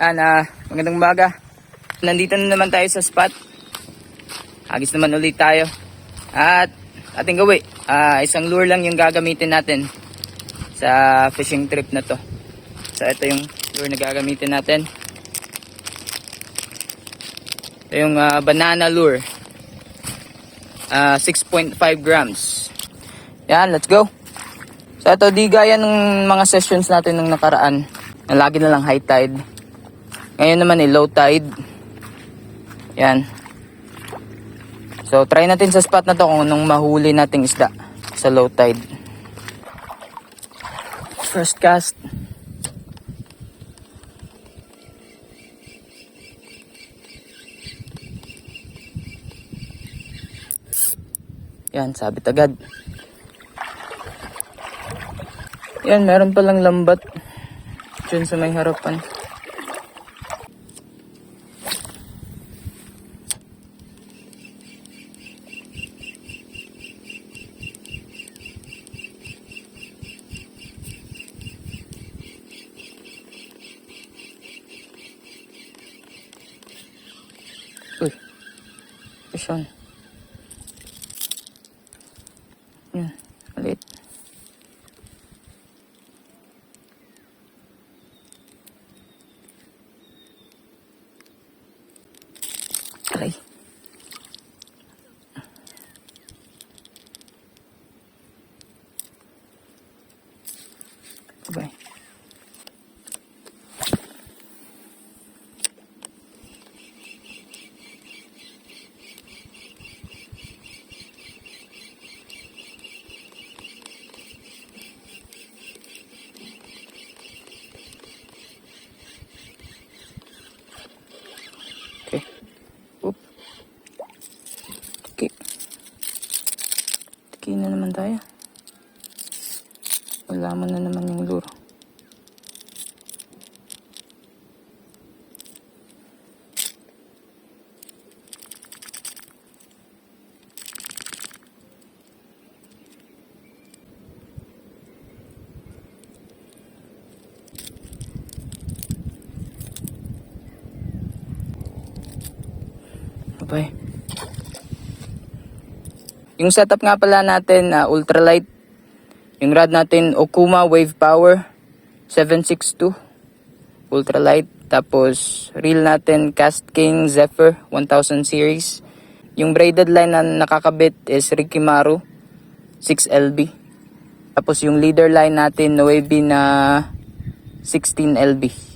Magandang umaga. Nandito na naman tayo sa spot. Agis naman ulit tayo. At ating gawi, isang lure lang yung gagamitin natin sa fishing trip na to. So ito yung lure na gagamitin natin. Ito yung banana lure. 6.5 grams. Yan, let's go. So ito, di gaya ng mga sessions natin nung nakaraan na lagi na lang high tide. Ngayon naman low tide. Yan. So try natin sa spot na to kung anong mahuli nating isda sa low tide. First cast. Yan, sabit agad. Yan, meron palang lambat dyan sa may harapan. Uy, fish on. Yan, maliit. Aray. Bye. Okay. Oop. Okay. Tiki na naman tayo. Wala mo na naman yung lure. Okay. Yung setup nga pala natin, ultralight. Yung rod natin, Okuma Wave Power 762 ultralight. Tapos reel natin, Cast King Zephyr 1000 series. Yung braided line na nakakabit is Rikimaru 6LB. Tapos yung leader line natin, Noebi na 16LB.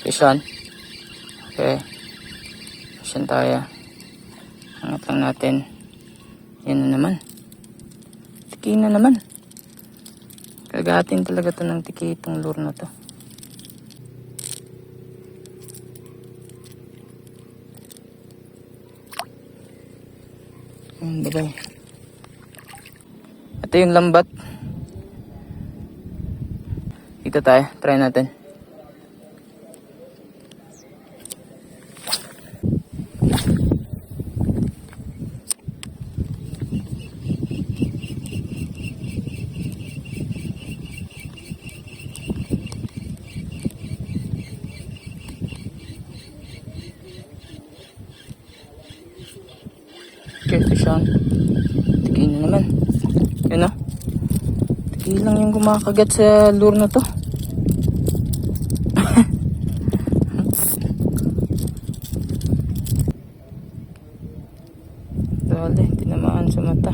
Fish on. Okay. Fish on tayo. Hangat lang natin. Yan na naman. Tiki na naman. Kagatin talaga to ng tiki itong lure na to. Bye-bye. Ito yung lambat. Dito tayo. Try natin. Okay, fish on. Tiki na naman. Yun o. Tiki lang yung kumakagat sa lure na to. Dali, tinamaan sa mata.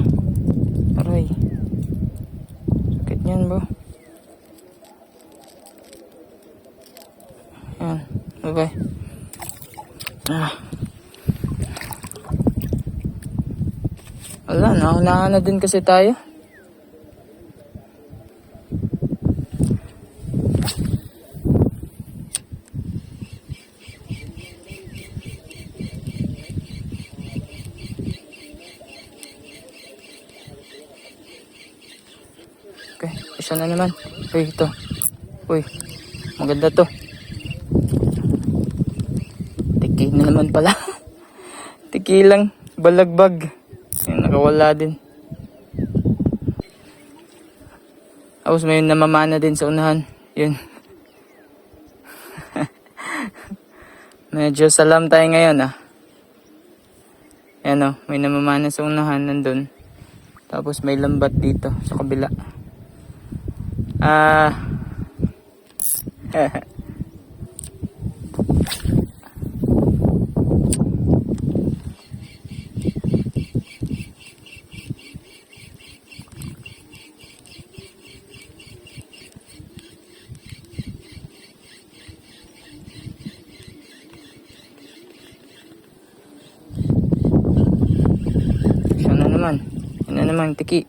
Aray. Sakit niyan bro. Yan. Bye-bye. Wala, naunahan na din kasi tayo. Okay, isa na naman. Uy, ito. Uy, maganda to. Hindi na naman pala. Tikilang balagbag. Yung nakawala din. Tapos may namamana din sa unahan. Yun. Medyo salam tayo ngayon ah. Ayan o, may namamana sa unahan nandun. Tapos may lambat dito sa kabila. Ano naman, tiki.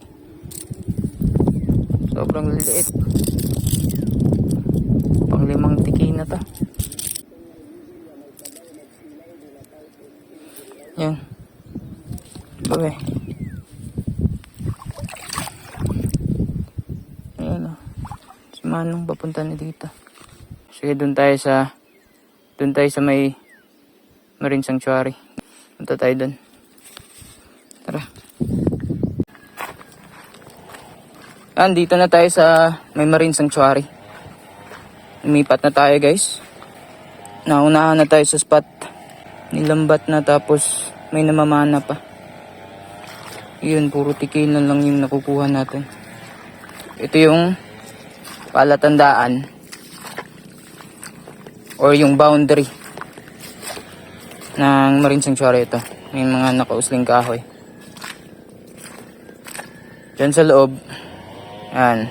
Sobrang liit. Pang 5 tiki na to. Yan. Babe. Ayan o. Si Manong papunta na dito. Sige, dun tayo sa may Marine Sanctuary. Punta tayo dun. Tara. Dito na tayo sa may Marine Sanctuary. Lumipat na tayo guys. Naunahan na tayo sa spot. Nilambat na tapos may namamana pa. Yun, puro tikilan lang yung nakukuha natin. Ito yung palatandaan or yung boundary ng Marine Sanctuary ito. May mga nakausling kahoy. Diyan sa loob, yan,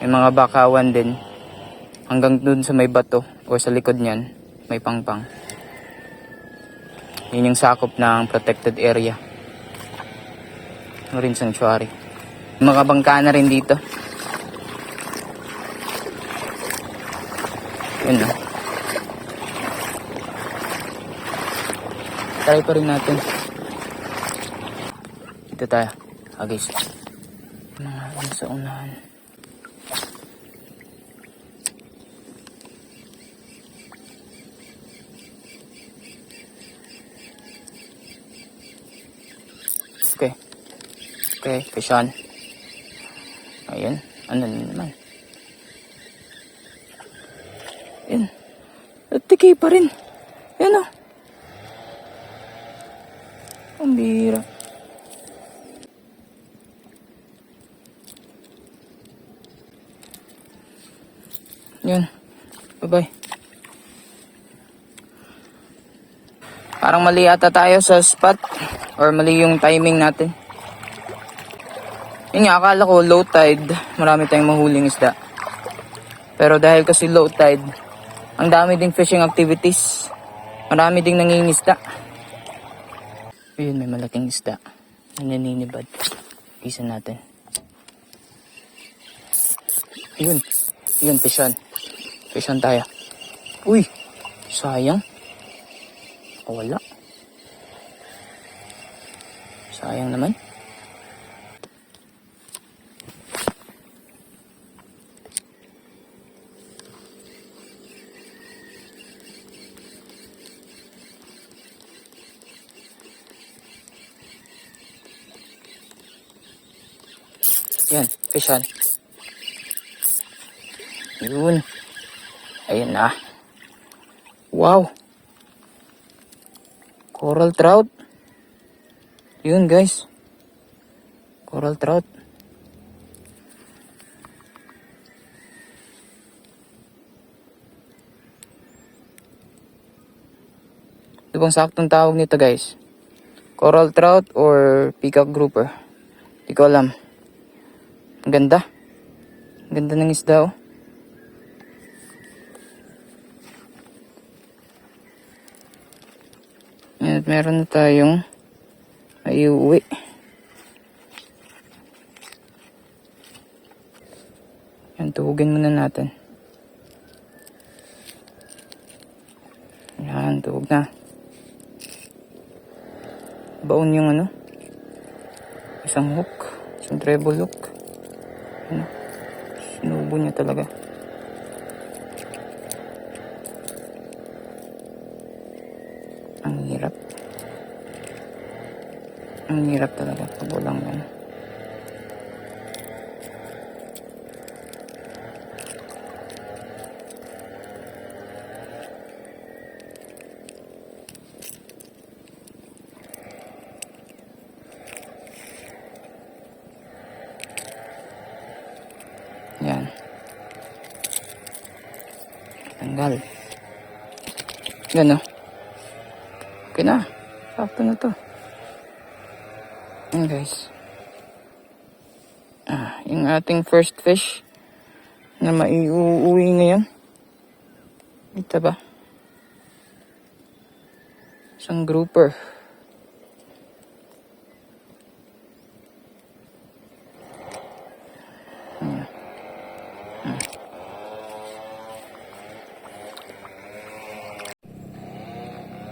may mga bakawan din. Hanggang dun sa may bato o sa likod niyan, may pangpang. Yun yung sakop ng protected area. Marine Sanctuary. Mga bangka na rin dito. Yun na. Try pa rin natin. Dito tayo. Guys. Mga sa unahan. Okay. Okay, Fishan. Ayan. Ano naman? Ayan. At tiki pa rin. Ayan o. Ang bihira. Yun. Bye-bye. Parang mali ata tayo sa spot. Or mali yung timing natin. Yun nga, akala ko low tide. Marami tayong mahuling isda. Pero dahil kasi low tide, ang dami ding fishing activities. Marami ding nangingisda. Yun, may malaking isda. Naninibad. Isa natin. Yun. Yun, Fishan. Fishan tayo. Uy! Sayang. Wala. Sayang naman. Yan, Fishan. Yun. Ayun na. Wow. Coral trout. Yun guys. Coral trout. Ito bang saktong tawag nito guys? Coral trout or peacock grouper? Hindi ko alam. Ang ganda. Ang ganda ng isda oh. At meron na tayong ayuwi. Yan, tuhugin muna natin. Yan, tuhog na. Baon yung ano? Isang hook. Isang treble hook. Ano? Sinubo niya talaga. Ang hirap. Ang hirap talaga pag walang ano. Yan. Tanggal. Yan o. Okay na. Sakto na to. Yan guys. Yung ating first fish na maiuwi ngayon. Ito ba? Isang grouper.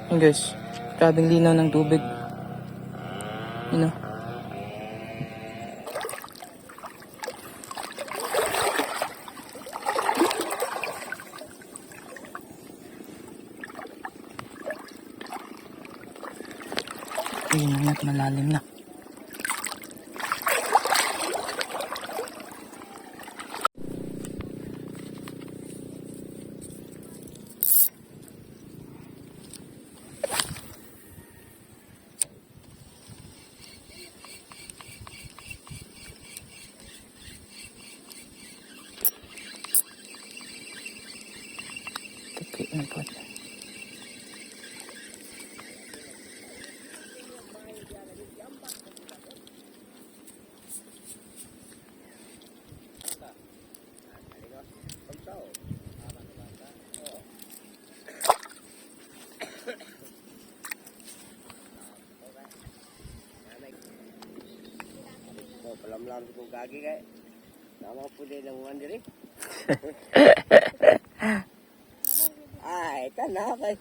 Yan guys, grabing linaw ng tubig. Yun o. Ayun at malalim na. Tikit na po. Pelan-pelan kung kaki kay. Nama po din ng one diri. Ay, tanah kay.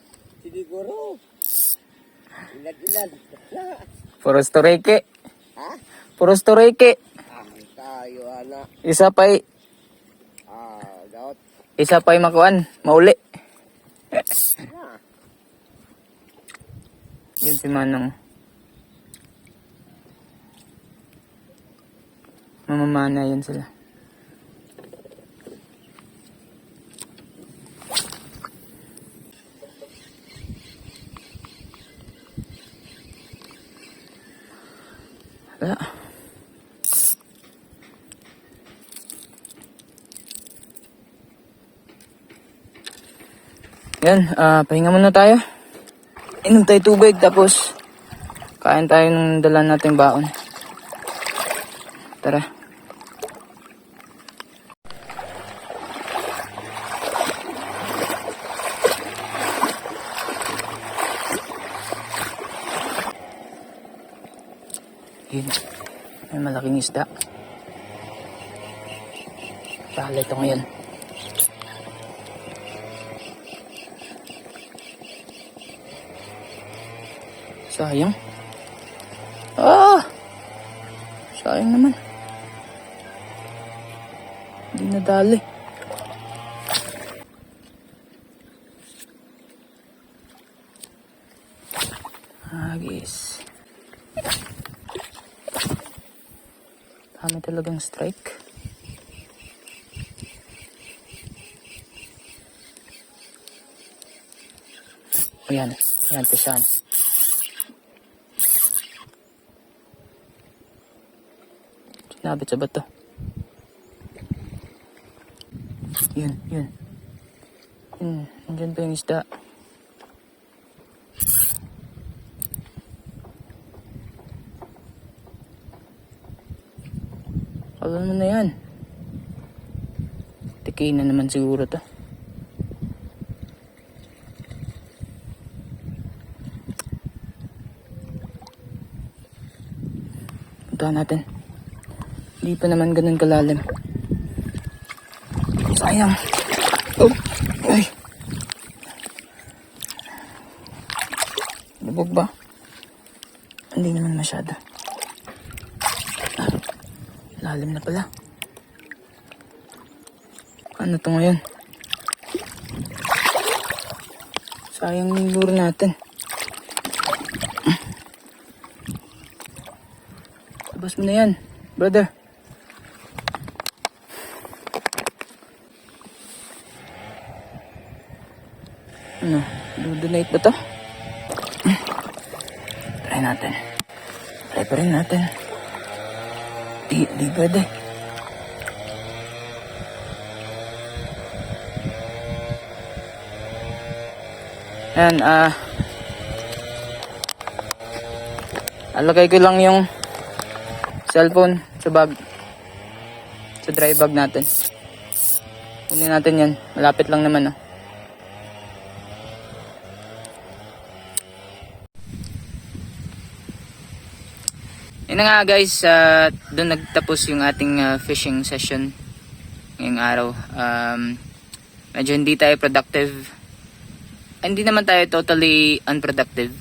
Siguro. Ilan-ilan. Puros tureke. Ha? Puros tureke. Tayo anak. Isa pa'y Daot. Isa pa'y makuan. Mauli. Yun si Manong. Mamamana yan sila. Wala. Yan, pahinga muna tayo. Inom tayo tubig tapos kain tayo ng dala nating baon. Tara. Yun. May malaking isda. Pahala ito ngayon. Sayang. Sayang naman. Hindi nadali. Agis. Kami talagang strike. Ayan. Ayan, pisan. Sinabit sa bato. Yun. Andyan pa yung isda. Alam mo na yan. Tikay na naman siguro to. Puntahan natin. Hindi pa naman ganun kalalim. Sayang. Oh. Ay. Lubog ba? Hindi naman masyado. Lalim na pala. Ano to ngayon? Sayang yung lure natin. Labas mo na yan, brother. Ano? Do-donate ba to? Try natin. Try pa rin natin. Di pwede. Ayan, alagay ko lang yung cellphone sa bag. Sa dry bag natin. Kunin natin yan. Malapit lang naman, oh. Yun na nga guys, doon nagtapos yung ating fishing session ngayong araw. Medyo hindi tayo productive. Hindi naman tayo totally unproductive.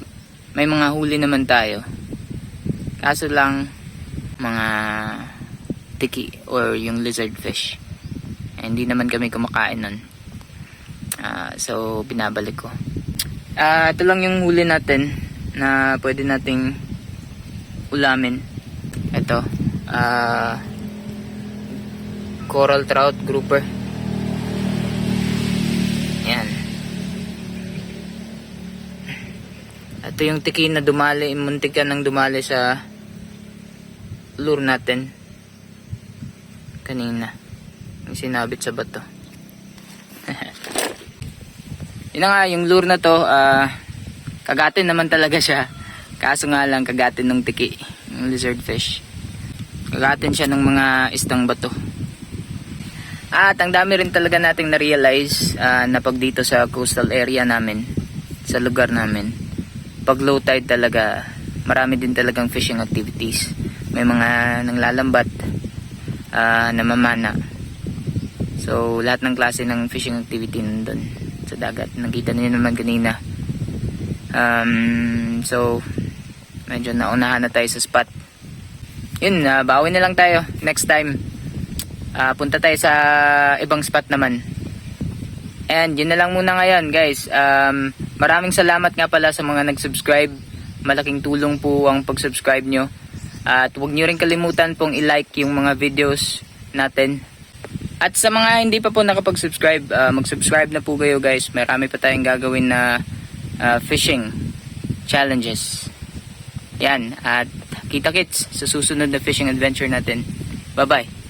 May mga huli naman tayo. Kaso lang, mga tiki or yung lizard fish. Hindi naman kami kumakain nun. So, binabalik ko. Ito lang yung huli natin na pwede nating ulamin. Ito, coral trout grouper. Yan. Ito yung tiki na dumali, muntik ka nang dumali sa lure natin kanina. Yung sinabit sa bato. Yun na nga, yung lure na to, kagatin naman talaga siya. Kaso nga lang, kagatin ng tiki, yung lizard fish. Kagatin siya ng mga istang bato. At ang dami rin talaga nating na-realize na pag dito sa coastal area namin, sa lugar namin, pag low tide talaga, marami din talagang fishing activities. May mga nanglalambat, namamana. So, lahat ng klase ng fishing activity nandun sa dagat. Nakita niyo naman kanina. So, medyo naunahan na tayo sa spot. Yun, bawi na lang tayo next time. Punta tayo sa ibang spot naman. And yun na lang muna ngayon guys. Maraming salamat nga pala sa mga nag-subscribe. Malaking tulong po ang pag-subscribe nyo. At huwag nyo rin kalimutan pong i-like yung mga videos natin. At sa mga hindi pa po nakapag-subscribe, mag-subscribe na po kayo guys. Marami pa tayong gagawin na fishing challenges. Yan, at kita-kits sa susunod na fishing adventure natin. Bye-bye.